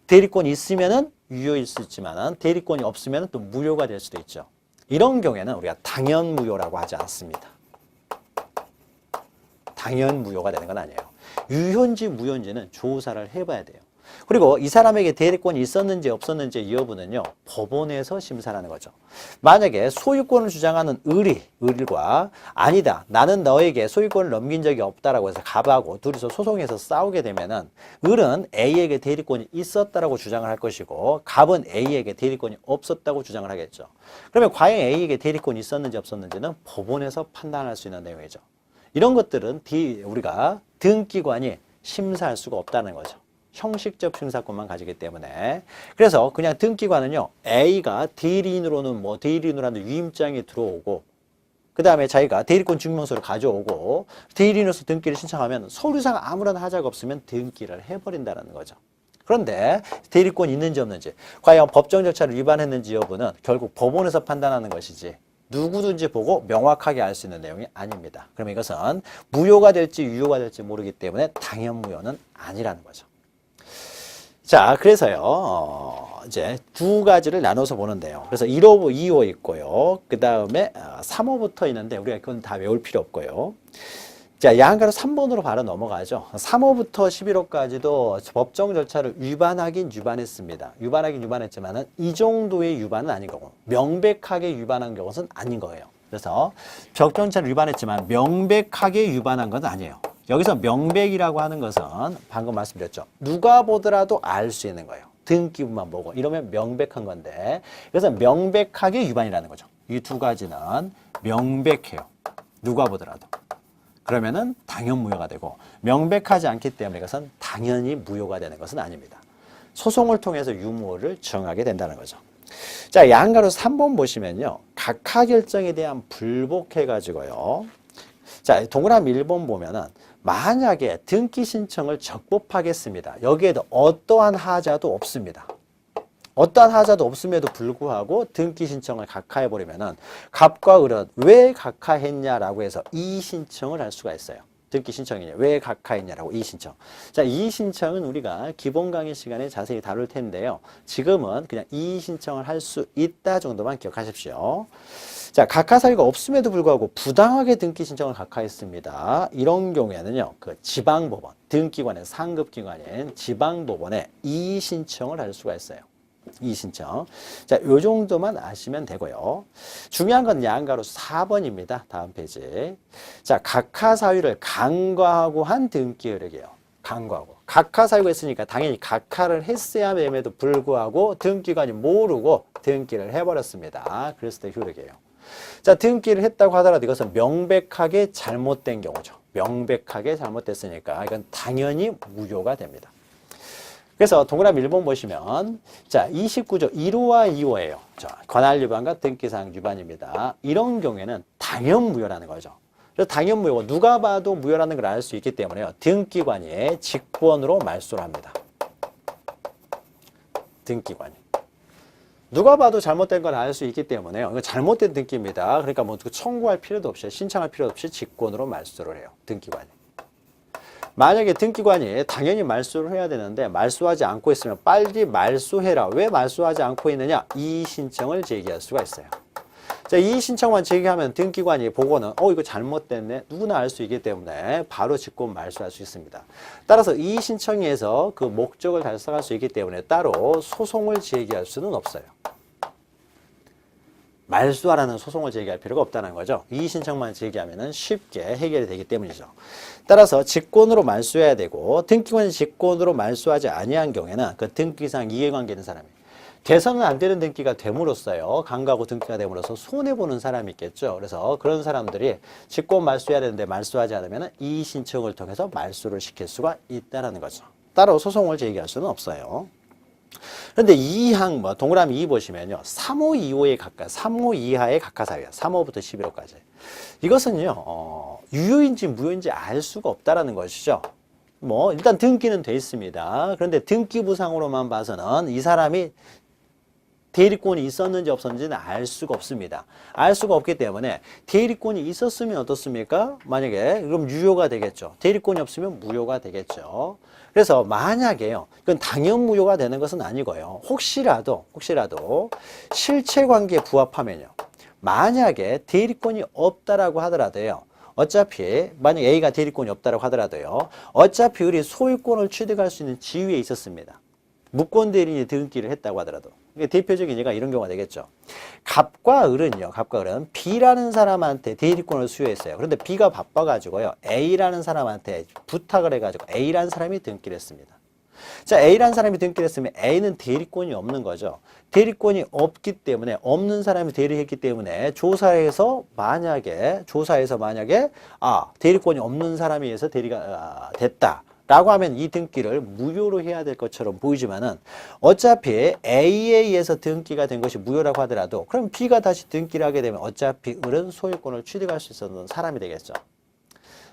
대리권이 있으면 유효일 수 있지만 대리권이 없으면 또 무효가 될 수도 있죠. 이런 경우에는 우리가 당연무효라고 하지 않습니다. 당연 무효가 되는 건 아니에요. 유효인지 무효인지는 조사를 해봐야 돼요. 그리고 이 사람에게 대리권이 있었는지 없었는지의 여부는요. 법원에서 심사를 하는 거죠. 만약에 소유권을 주장하는 을과 아니다. 나는 너에게 소유권을 넘긴 적이 없다라고 해서 갑하고 둘이서 소송에서 싸우게 되면은 을은 A에게 대리권이 있었다라고 주장을 할 것이고 갑은 A에게 대리권이 없었다고 주장을 하겠죠. 그러면 과연 A에게 대리권이 있었는지 없었는지는 법원에서 판단할 수 있는 내용이죠. 이런 것들은 우리가 등기관이 심사할 수가 없다는 거죠. 형식적 심사권만 가지기 때문에. 그래서 그냥 등기관은요. A가 대리인으로는 대리인으로 하는 위임장이 들어오고 그 다음에 자기가 대리권 증명서를 가져오고 대리인으로서 등기를 신청하면 서류상 아무런 하자가 없으면 등기를 해버린다는 거죠. 그런데 대리권이 있는지 없는지 과연 법정 절차를 위반했는지 여부는 결국 법원에서 판단하는 것이지 누구든지 보고 명확하게 알 수 있는 내용이 아닙니다. 그러면 이것은 무효가 될지 유효가 될지 모르기 때문에 당연무효는 아니라는 거죠. 자, 그래서요, 이제 두 가지를 나눠서 보는데요. 그래서 1호, 2호 있고요. 그 다음에 3호부터 있는데 우리가 그건 다 외울 필요 없고요. 자, 야한가로 3번으로 바로 넘어가죠. 3호부터 11호까지도 법정 절차를 위반하긴 위반했습니다. 위반하긴 위반했지만은 이 정도의 위반은 아닌 거고, 명백하게 위반한 경우는 아닌 거예요. 그래서 법정 절차를 위반했지만 명백하게 위반한 건 아니에요. 여기서 명백이라고 하는 것은 방금 말씀드렸죠. 누가 보더라도 알 수 있는 거예요. 등기부만 보고 이러면 명백한 건데, 그래서 명백하게 위반이라는 거죠. 이 두 가지는 명백해요. 누가 보더라도. 그러면은 당연 무효가 되고, 명백하지 않기 때문에 이것은 당연히 무효가 되는 것은 아닙니다. 소송을 통해서 유무를 정하게 된다는 거죠. 자, 야한가로 3번 보시면요. 각하 결정에 대한 불복해가지고요. 자, 동그라미 1번 보면은 만약에 등기 신청을 적법하겠습니다. 여기에도 어떠한 하자도 없습니다. 어떠한 하자도 없음에도 불구하고 등기 신청을 각하해버리면은 갑과 을은 왜 각하했냐라고 해서 이의신청을 할 수가 있어요. 등기 신청이냐, 왜 각하했냐라고 이의신청. 자, 이의신청은 우리가 기본 강의 시간에 자세히 다룰 텐데요. 지금은 그냥 이의신청을 할 수 있다 정도만 기억하십시오. 자, 각하 사유가 없음에도 불구하고 부당하게 등기 신청을 각하했습니다. 이런 경우에는요, 그 지방법원, 등기관의 상급기관인 지방법원에 이의신청을 할 수가 있어요. 이의신청. 자, 요 정도만 아시면 되고요. 중요한 건 야한가로 4번입니다. 다음 페이지. 자, 각하 사유를 간과하고 한 등기 효력이에요. 간과하고. 각하 사유가 있으니까 당연히 각하를 했어야 됨에도 불구하고 등기관이 모르고 등기를 해버렸습니다. 그랬을 때 효력이에요. 자, 등기를 했다고 하더라도 이것은 명백하게 잘못된 경우죠. 명백하게 잘못됐으니까 이건 당연히 무효가 됩니다. 그래서 동그라미 1번 보시면, 자, 29조 1호와 2호예요. 자, 관할 위반과 등기사항 위반입니다. 이런 경우에는 당연 무효라는 거죠. 그래서 당연 무효고 누가 봐도 무효라는 걸 알 수 있기 때문에요. 등기관이 직권으로 말소를 합니다. 등기관이. 누가 봐도 잘못된 걸 알 수 있기 때문에요. 이거 잘못된 등기입니다. 그러니까 뭐 청구할 필요도 없이, 신청할 필요도 없이 직권으로 말소를 해요. 등기관이. 만약에 등기관이 당연히 말소를 해야 되는데 말소하지 않고 있으면 빨리 말소해라. 왜 말소하지 않고 있느냐? 이의신청을 제기할 수가 있어요. 자, 이의신청만 제기하면 등기관이 보고는 이거 잘못됐네. 누구나 알 수 있기 때문에 바로 직권 말소할 수 있습니다. 따라서 이의신청에서 그 목적을 달성할 수 있기 때문에 따로 소송을 제기할 수는 없어요. 말소하라는 소송을 제기할 필요가 없다는 거죠. 이의신청만 제기하면 쉽게 해결이 되기 때문이죠. 따라서 직권으로 말소해야 되고, 등기관이 직권으로 말소하지 아니한 경우에는 그 등기상 이해관계 있는 사람이 돼서는 안 되는 등기가 됨으로써요. 간과하고 등기가 됨으로써 손해보는 사람이 있겠죠. 그래서 그런 사람들이 직권 말소해야 되는데 말소하지 않으면 이의신청을 통해서 말소를 시킬 수가 있다는 거죠. 따로 소송을 제기할 수는 없어요. 그런데 2항, 동그라미 2 보시면요. 3호, 2호에 3호 이하의 각하사유야. 3호부터 11호까지. 이것은요, 유효인지 무효인지 알 수가 없다라는 것이죠. 일단 등기는 돼 있습니다. 그런데 등기부상으로만 봐서는 이 사람이 대리권이 있었는지 없었는지는 알 수가 없습니다. 알 수가 없기 때문에 대리권이 있었으면 어떻습니까? 만약에 그럼 유효가 되겠죠. 대리권이 없으면 무효가 되겠죠. 그래서 만약에요, 그건 당연 무효가 되는 것은 아니고요. 혹시라도 실체관계에 부합하면요. 만약에 대리권이 없다라고 하더라도요. 어차피 만약 A가 대리권이 없다라고 하더라도요. 어차피 우리 소유권을 취득할 수 있는 지위에 있었습니다. 무권 대리인이 등기를 했다고 하더라도. 대표적인 예가 이런 경우가 되겠죠. 갑과 을은요. B라는 사람한테 대리권을 수여했어요. 그런데 B가 바빠가지고요. A라는 사람한테 부탁을 해가지고 A라는 사람이 등기를 했습니다. 자, A라는 사람이 등기를 했으면 A는 대리권이 없는 거죠. 대리권이 없기 때문에, 없는 사람이 대리했기 때문에 조사에서 만약에 대리권이 없는 사람에 의해서 대리가 됐다 라고 하면 이 등기를 무효로 해야 될 것처럼 보이지만은 어차피 A에 의해서 등기가 된 것이 무효라고 하더라도 그럼 B가 다시 등기를 하게 되면 어차피 을은 소유권을 취득할 수 있었던 사람이 되겠죠.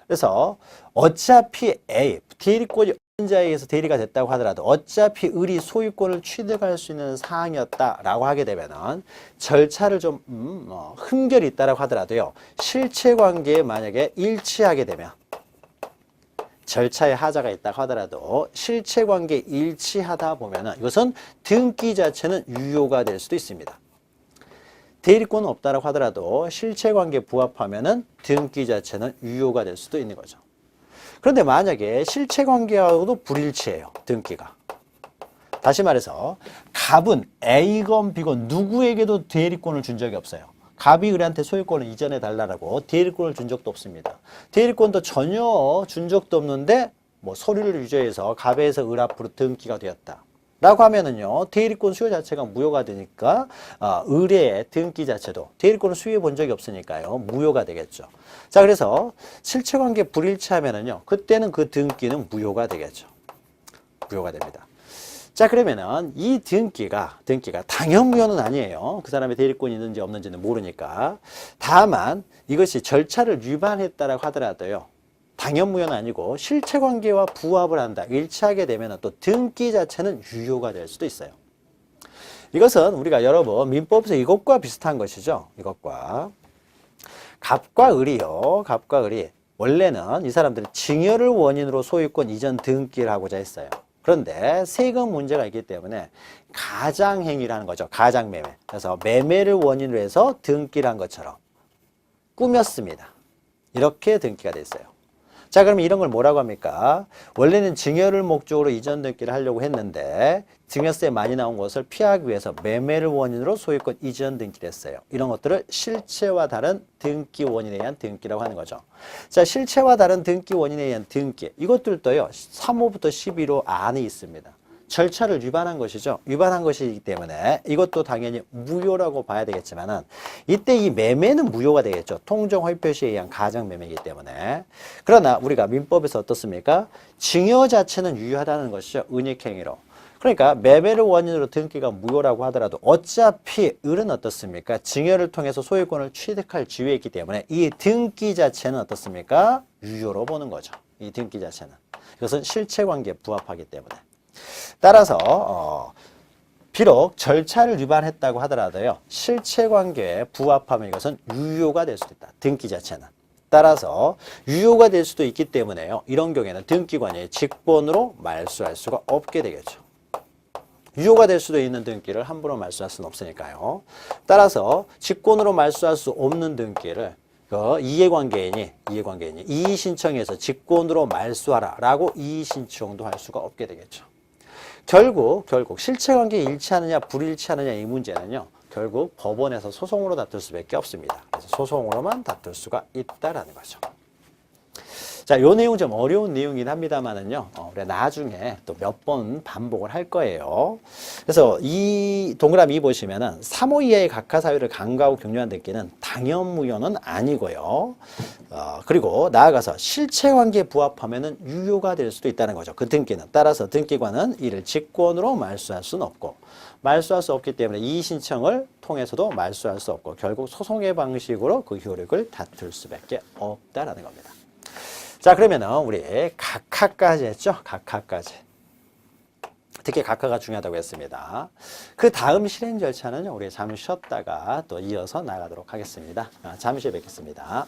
그래서 어차피 A, 대리권이 없는 자에 의해서 대리가 됐다고 하더라도 어차피 을이 소유권을 취득할 수 있는 사항이었다라고 하게 되면은 절차를 좀 흠결이 있다라고 하더라도요. 실체관계에 만약에 일치하게 되면 절차에 하자가 있다 하더라도 실체관계 일치하다 보면은 이것은 등기 자체는 유효가 될 수도 있습니다. 대리권은 없다라고 하더라도 실체관계 부합하면은 등기 자체는 유효가 될 수도 있는 거죠. 그런데 만약에 실체관계하고도 불일치해요. 등기가. 다시 말해서 갑은 A건 B건 누구에게도 대리권을 준 적이 없어요. 갑이 을한테 소유권을 이전해 달라고 대리권을 준 적도 없습니다. 대리권도 전혀 준 적도 없는데 뭐 서류를 유죄해서 갑에서 을 앞으로 등기가 되었다. 라고 하면은요, 대리권 수요 자체가 무효가 되니까, 을의 등기 자체도 대리권을 수요해 본 적이 없으니까요, 무효가 되겠죠. 자, 그래서 실체관계 불일치하면은요, 그때는 그 등기는 무효가 되겠죠. 무효가 됩니다. 자, 그러면은 이 등기가 당연무효는 아니에요. 그 사람의 대리권이 있는지 없는지는 모르니까. 다만 이것이 절차를 위반했다라고 하더라도요, 당연무효는 아니고 실체관계와 부합을 한다. 일치하게 되면 또 등기 자체는 유효가 될 수도 있어요. 이것은 우리가 여러분 민법에서 이것과 비슷한 것이죠. 이것과. 갑과 을이요. 갑과 을이 원래는 이 사람들은 증여를 원인으로 소유권 이전 등기를 하고자 했어요. 그런데 세금 문제가 있기 때문에 가장행위를 하는 거죠. 가장매매. 그래서 매매를 원인으로 해서 등기를 한 것처럼 꾸몄습니다. 이렇게 등기가 됐어요. 자, 그러면 이런 걸 뭐라고 합니까? 원래는 증여를 목적으로 이전 등기를 하려고 했는데 증여세 많이 나온 것을 피하기 위해서 매매를 원인으로 소유권 이전 등기를 했어요. 이런 것들을 실체와 다른 등기 원인에 의한 등기라고 하는 거죠. 자, 실체와 다른 등기 원인에 의한 등기. 이것들도요, 3호부터 12호 안에 있습니다. 절차를 위반한 것이죠. 위반한 것이기 때문에 이것도 당연히 무효라고 봐야 되겠지만은 이때 이 매매는 무효가 되겠죠. 통정 허위 표시에 의한 가장 매매이기 때문에. 그러나 우리가 민법에서 어떻습니까? 증여 자체는 유효하다는 것이죠. 은닉행위로. 그러니까 매매를 원인으로 등기가 무효라고 하더라도 어차피 을은 어떻습니까? 증여를 통해서 소유권을 취득할 지위에 있기 때문에 이 등기 자체는 어떻습니까? 유효로 보는 거죠. 이 등기 자체는. 이것은 실체관계에 부합하기 때문에. 따라서 비록 절차를 위반했다고 하더라도요, 실체관계에 부합하면 이것은 유효가 될 수도 있다. 등기 자체는. 따라서 유효가 될 수도 있기 때문에요, 이런 경우에는 등기관이 직권으로 말소할 수가 없게 되겠죠. 유효가 될 수도 있는 등기를 함부로 말소할 수는 없으니까요. 따라서 직권으로 말소할 수 없는 등기를 이해관계인이 이의신청해서 직권으로 말소하라 라고 이의신청도 할 수가 없게 되겠죠. 결국 실체관계에 일치하느냐 불일치하느냐 이 문제는요, 결국 법원에서 소송으로 다툴 수밖에 없습니다. 그래서 소송으로만 다툴 수가 있다라는 거죠. 자, 요 내용 좀 어려운 내용이긴 합니다만은요, 우리가 나중에 또 몇 번 반복을 할 거예요. 그래서 이 동그라미 2 보시면은 3호 이하의 각하 사유를 간과하고 격려한 등기는 당연무효는 아니고요. 그리고 나아가서 실체관계에 부합하면은 유효가 될 수도 있다는 거죠. 그 등기는. 따라서 등기관은 이를 직권으로 말소할 수는 없고, 말소할 수 없기 때문에 이의신청을 통해서도 말소할 수 없고, 결국 소송의 방식으로 그 효력을 다툴 수밖에 없다라는 겁니다. 자, 그러면은 우리 각하까지 했죠? 각하까지. 특히 각하가 중요하다고 했습니다. 그 다음 실행 절차는요, 우리 잠시 쉬었다가 또 이어서 나가도록 하겠습니다. 잠시 뵙겠습니다.